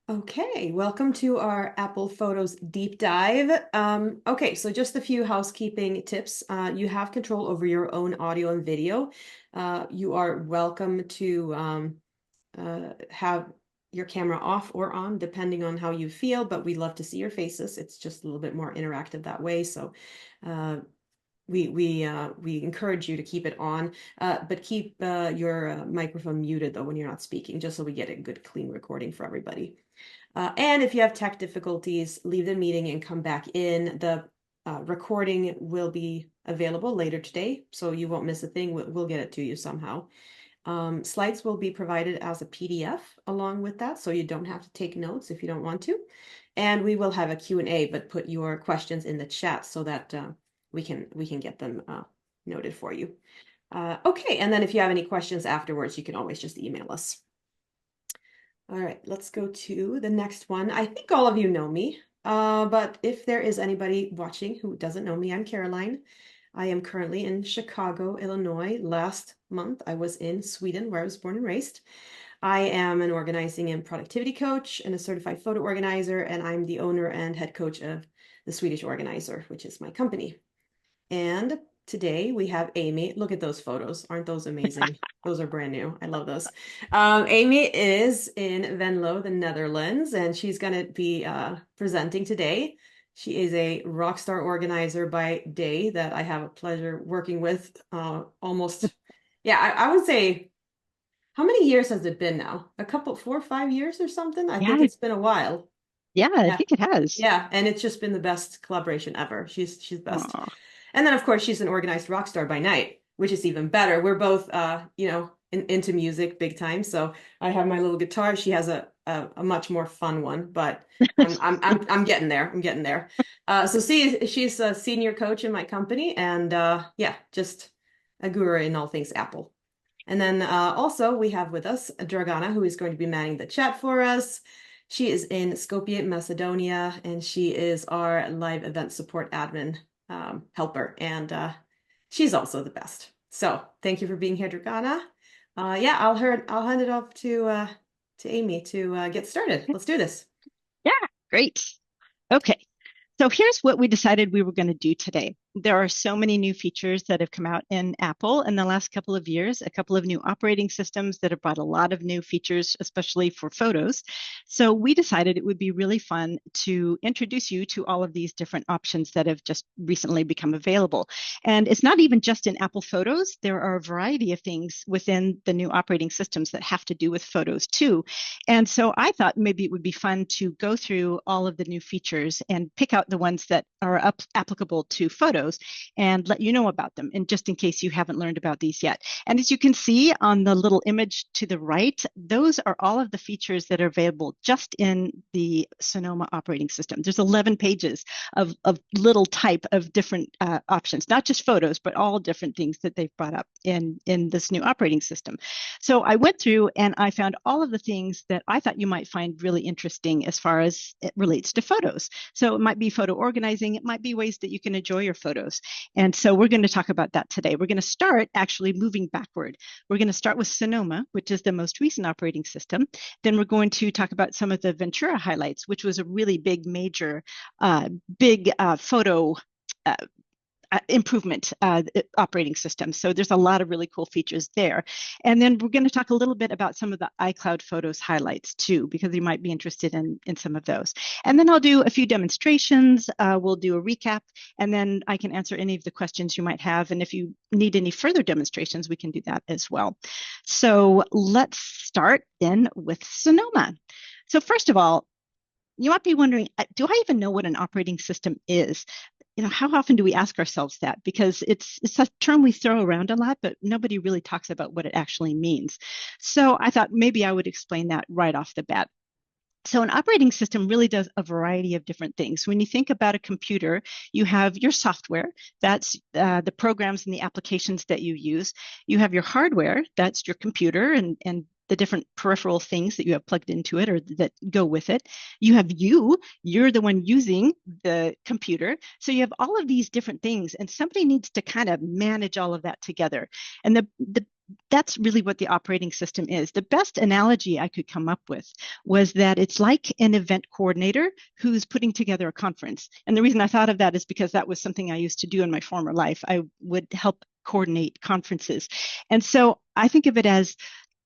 Okay, welcome to our Apple Photos deep dive. Okay, so just a few housekeeping tips. You have control over your own audio and video. You are welcome to have your camera off or on, depending on how you feel, but we love to see your faces. It's just a little bit more interactive that way. So uh, we encourage you to keep it on, but keep your microphone muted though when you're not speaking, just so we get a good clean recording for everybody. And if you have tech difficulties, leave the meeting and come back in. The recording will be available later today, so you won't miss a thing. We'll get it to you somehow. Slides will be provided as a PDF along with that, so you don't have to take notes if you don't want to. And we will have a Q&A, but put your questions in the chat so that we can get them noted for you. Okay, and then if you have any questions afterwards, you can always just email us. All right, let's go to the next one. I think all of you know me, but if there is anybody watching who doesn't know me, I'm Caroline. I am currently in Chicago, Illinois. Last month, I was in Sweden, where I was born and raised. I am an organizing and productivity coach and a certified photo organizer, and I'm the owner and head coach of the Swedish Organizer, which is my company. And today we have Amy. Look at those photos. Aren't those amazing? Those are brand new. I love those. Amy is in Venlo, the Netherlands, and she's going to be presenting today. She is a rock star organizer by day that I have a pleasure working with almost, yeah, I would say, how many years has it been now? A couple, 4 or 5 years or something? I think Yeah, it's been a while. yeah, I Yeah. think it has. Yeah, and it's just been the best collaboration ever. She's best. Aw. And then of course she's an organized rock star by night, which is even better. We're both into music big time. So I have my little guitar. She has a much more fun one, but I'm getting there. I'm getting there. So she's a senior coach in my company and yeah, just a guru in all things Apple. And then also we have with us Dragana, who is going to be manning the chat for us. She is in Skopje, Macedonia, and she is our live event support admin helper. And she's also the best. So thank you for being here, Dragana. Yeah, I'll hand it off to Amy to get started. Let's do this. Yeah, great. Okay. So here's what we decided we were going to do today. There are so many new features that have come out in Apple in the last couple of years, a couple of new operating systems that have brought a lot of new features, especially for photos. So we decided it would be really fun to introduce you to all of these different options that have just recently become available. And it's not even just in Apple Photos. There are a variety of things within the new operating systems that have to do with photos too. And so I thought maybe it would be fun to go through all of the new features and pick out the ones that are applicable to photos and let you know about them. And just in case you haven't learned about these yet. And as you can see on the little image to the right, those are all of the features that are available just in the Sonoma operating system. There's 11 pages of little type of different options, not just photos, but all different things that they've brought up in this new operating system. So I went through and I found all of the things that I thought you might find really interesting as far as it relates to photos. So it might be photo organizing, it might be ways that you can enjoy your photos. And so we're going to talk about that today. We're going to start actually moving backward. We're going to start with Sonoma, which is the most recent operating system. Then we're going to talk about some of the Ventura highlights, which was a really big, major, big photo uh, improvement operating system. So there's a lot of really cool features there. And then we're going to talk a little bit about some of the iCloud Photos highlights too, because you might be interested in some of those. And then I'll do a few demonstrations. We'll do a recap, and then I can answer any of the questions you might have. And if you need any further demonstrations, we can do that as well. So let's start then with Sonoma. So first of all, you might be wondering, do I even know what an operating system is? How often do we ask ourselves that? Because it's a term we throw around a lot, but nobody really talks about what it actually means. So I thought maybe I would explain that right off the bat. So an operating system really does a variety of different things. When you think about a computer, you have your software, that's the programs and the applications that you use. You have your hardware, that's your computer and the different peripheral things that you have plugged into it or that go with it. You have you're the one using the computer. So you have all of these different things, and somebody needs to kind of manage all of that together. And the that's really what the operating system is. The best analogy I could come up with was that it's like an event coordinator who's putting together a conference. And the reason I thought of that is because that was something I used to do in my former life. I would help coordinate conferences. And so I think of it as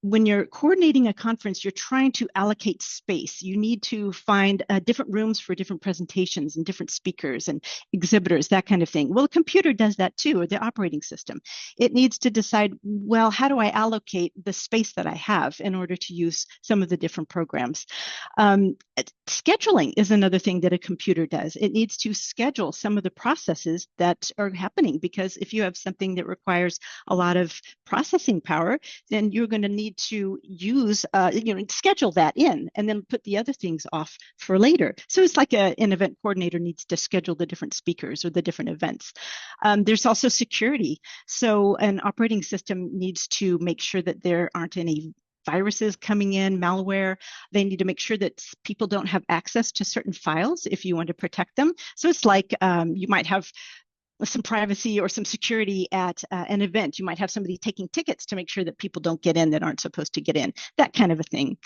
when you're coordinating a conference, you're trying to allocate space. You need to find different rooms for different presentations and different speakers and exhibitors, that kind of thing. Well, a computer does that too, or the operating system. It needs to decide, well, how do I allocate the space that I have in order to use some of the different programs? Scheduling is another thing that a computer does. It needs to schedule some of the processes that are happening, because if you have something that requires a lot of processing power, then you're going to need to use, schedule that in and then put the other things off for later. So it's like an event coordinator needs to schedule the different speakers or the different events. There's also security. So an operating system needs to make sure that there aren't any viruses coming in, malware. They need to make sure that people don't have access to certain files if you want to protect them. So it's like you might have some privacy or some security at an event. You might have somebody taking tickets to make sure that people don't get in that aren't supposed to get in, that kind of a thing.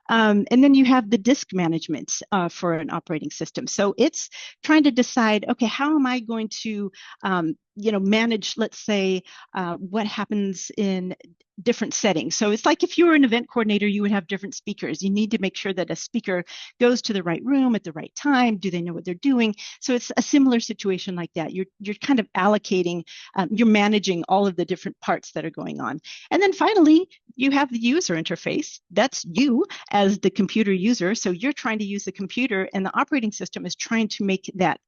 And then you have the disk management for an operating system. So it's trying to decide, okay, how am I going to manage, let's say, what happens in different settings. So it's like if you were an event coordinator, you would have different speakers. You need to make sure that a speaker goes to the right room at the right time. Do they know what they're doing? So it's a similar situation like that. You're kind of allocating, you're managing all of the different parts that are going on. And then finally, you have the user interface. That's you as the computer user. So you're trying to use the computer, and the operating system is trying to make that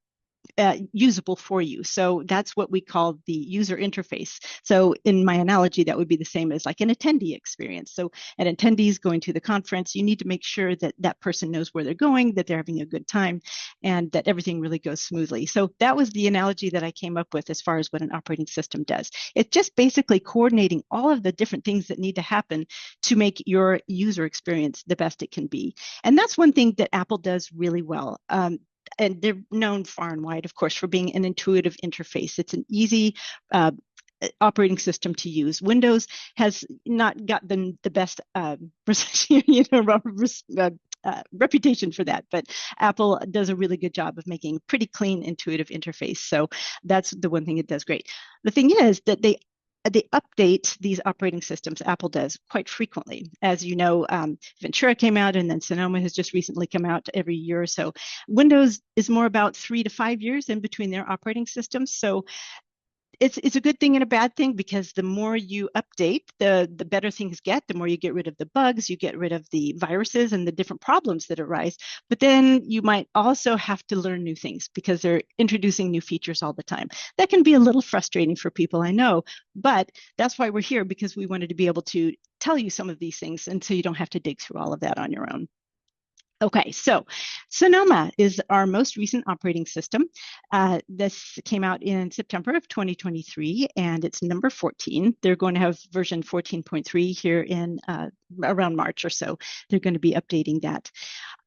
usable for you. So that's what we call the user interface. So in my analogy, that would be the same as like an attendee experience. So an attendee is going to the conference. You need to make sure that that person knows where they're going, that they're having a good time, and that everything really goes smoothly. So that was the analogy that I came up with as far as what an operating system does. It's just basically coordinating all of the different things that need to happen to make your user experience the best it can be. And that's one thing that Apple does really well. And they're known far and wide, of course, for being an intuitive interface. It's an easy operating system to use. Windows has not gotten the best reputation for that, but Apple does a really good job of making a pretty clean, intuitive interface. So that's the one thing it does great. The thing is that they update these operating systems, Apple does, quite frequently. As you know, Ventura came out, and then Sonoma has just recently come out every year or so. Windows is more about 3 to 5 years in between their operating systems. So it's a good thing and a bad thing, because the more you update, the better things get. The more you get rid of the bugs, you get rid of the viruses and the different problems that arise. But then you might also have to learn new things, because they're introducing new features all the time. That can be a little frustrating for people, I know, but that's why we're here, because we wanted to be able to tell you some of these things, and so you don't have to dig through all of that on your own. Okay, so Sonoma is our most recent operating system. This came out in September of 2023, and it's number 14. They're going to have version 14.3 here in around March or so. They're going to be updating that.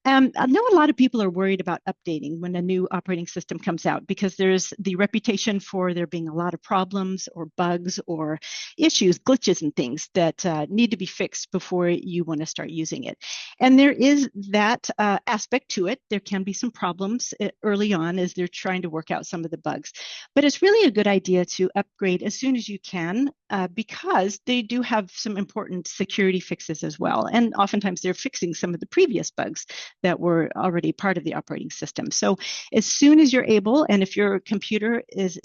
I know a lot of people are worried about updating when a new operating system comes out, because there's the reputation for there being a lot of problems or bugs or issues, glitches and things that need to be fixed before you want to start using it. And there is that aspect to it. There can be some problems early on as they're trying to work out some of the bugs. But it's really a good idea to upgrade as soon as you can, because they do have some important security fixes as well. And oftentimes they're fixing some of the previous bugs that were already part of the operating system. So as soon as you're able, and if your computer is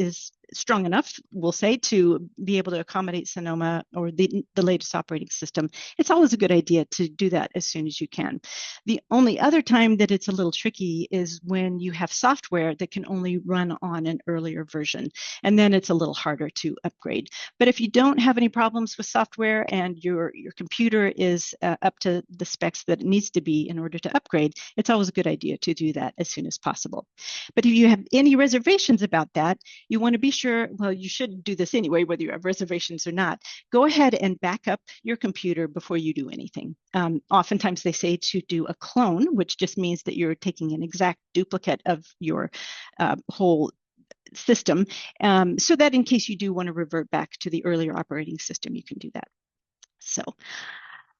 strong enough, we'll say, to be able to accommodate Sonoma or the latest operating system, it's always a good idea to do that as soon as you can. The only other time that it's a little tricky is when you have software that can only run on an earlier version, and then it's a little harder to upgrade. But if you don't have any problems with software and your computer is up to the specs that it needs to be in order to upgrade, it's always a good idea to do that as soon as possible. But if you have any reservations about that, you want to be sure, well, you should do this anyway, whether you have reservations or not. Go ahead and back up your computer before you do anything. Oftentimes they say to do a clone, which just means that you're taking an exact duplicate of your whole system, so that in case you do want to revert back to the earlier operating system, you can do that. So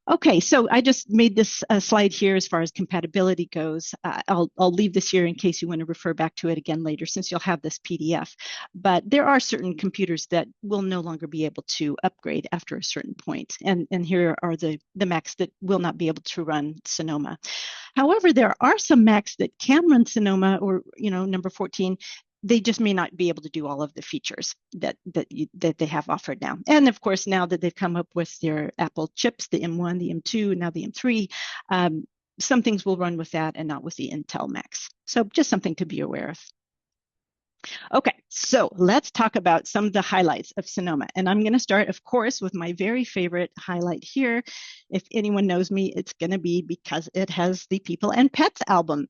okay, so I just made this slide here as far as compatibility goes. I'll leave this here in case you want to refer back to it again later, since you'll have this PDF. But there are certain computers that will no longer be able to upgrade after a certain point. And here are the Macs that will not be able to run Sonoma. However, there are some Macs that can run Sonoma, or number 14. They just may not be able to do all of the features that they have offered now. And of course, now that they've come up with their Apple chips, the M1, the M2, now the M3, some things will run with that and not with the Intel Macs. So just something to be aware of. Okay, so let's talk about some of the highlights of Sonoma. And I'm going to start, of course, with my very favorite highlight here. If anyone knows me, it's going to be because it has the People and Pets album.